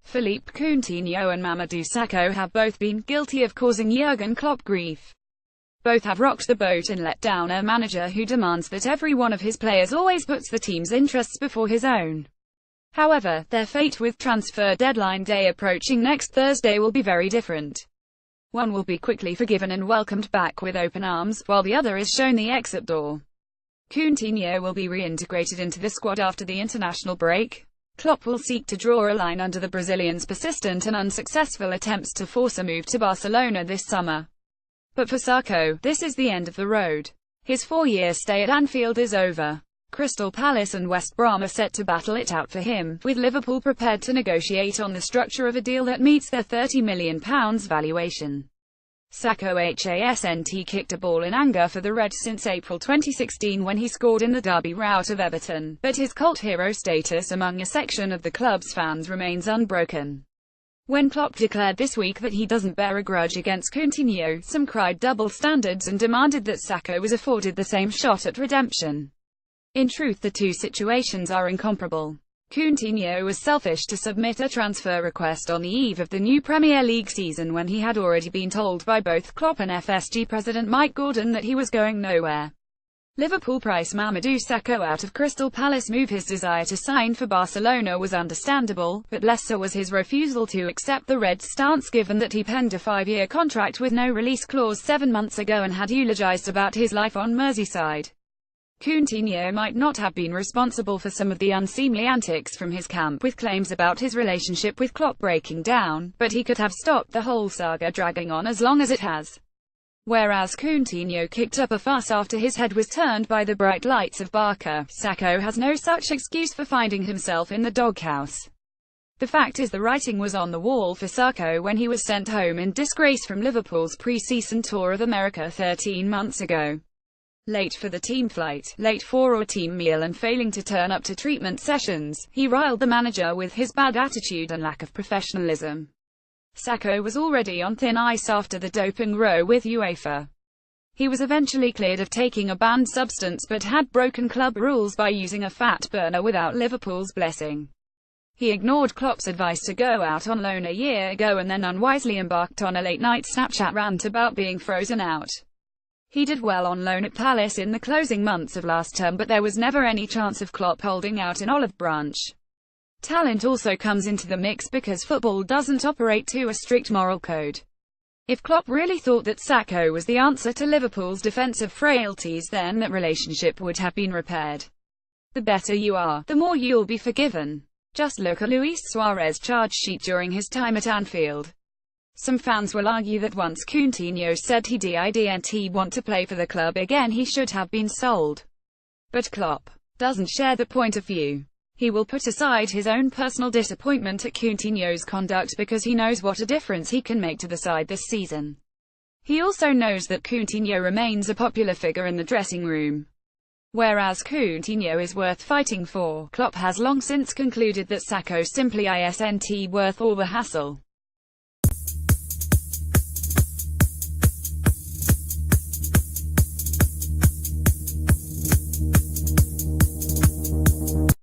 Philippe Coutinho and Mamadou Sakho have both been guilty of causing Jurgen Klopp grief. Both have rocked the boat and let down a manager who demands that every one of his players always puts the team's interests before his own. However, their fate with transfer deadline day approaching next Thursday will be very different. One will be quickly forgiven and welcomed back with open arms, while the other is shown the exit door. Coutinho will be reintegrated into the squad after the international break. Klopp will seek to draw a line under the Brazilian's persistent and unsuccessful attempts to force a move to Barcelona this summer. But for Sakho, this is the end of the road. His 4-year stay at Anfield is over. Crystal Palace and West Brom are set to battle it out for him, with Liverpool prepared to negotiate on the structure of a deal that meets their £30 million valuation. Sakho hasn't kicked a ball in anger for the Reds since April 2016 when he scored in the derby rout of Everton, but his cult hero status among a section of the club's fans remains unbroken. When Klopp declared this week that he doesn't bear a grudge against Coutinho, some cried double standards and demanded that Sakho was afforded the same shot at redemption. In truth, the two situations are incomparable. Coutinho was selfish to submit a transfer request on the eve of the new Premier League season when he had already been told by both Klopp and FSG president Mike Gordon that he was going nowhere. Liverpool price Mamadou Sakho out of Crystal Palace move. His desire to sign for Barcelona was understandable, but less so was his refusal to accept the Reds' stance given that he penned a 5-year contract with no release clause 7 months ago and had eulogised about his life on Merseyside. Coutinho might not have been responsible for some of the unseemly antics from his camp with claims about his relationship with Klopp breaking down, but he could have stopped the whole saga dragging on as long as it has. Whereas Coutinho kicked up a fuss after his head was turned by the bright lights of Barca, Sakho has no such excuse for finding himself in the doghouse. The fact is the writing was on the wall for Sakho when he was sent home in disgrace from Liverpool's pre-season tour of America 13 months ago. Late for the team flight, late for a team meal and failing to turn up to treatment sessions, he riled the manager with his bad attitude and lack of professionalism. Sakho was already on thin ice after the doping row with UEFA. He was eventually cleared of taking a banned substance but had broken club rules by using a fat burner without Liverpool's blessing. He ignored Klopp's advice to go out on loan a year ago and then unwisely embarked on a late-night Snapchat rant about being frozen out. He did well on loan at Palace in the closing months of last term, but there was never any chance of Klopp holding out in Olive Branch. Talent also comes into the mix because football doesn't operate to a strict moral code. If Klopp really thought that Sakho was the answer to Liverpool's defensive frailties, then that relationship would have been repaired. The better you are, the more you'll be forgiven. Just look at Luis Suarez's charge sheet during his time at Anfield. Some fans will argue that once Coutinho said he didn't want to play for the club again, he should have been sold. But Klopp doesn't share the point of view. He will put aside his own personal disappointment at Coutinho's conduct because he knows what a difference he can make to the side this season. He also knows that Coutinho remains a popular figure in the dressing room. Whereas Coutinho is worth fighting for, Klopp has long since concluded that Sakho simply isn't worth all the hassle.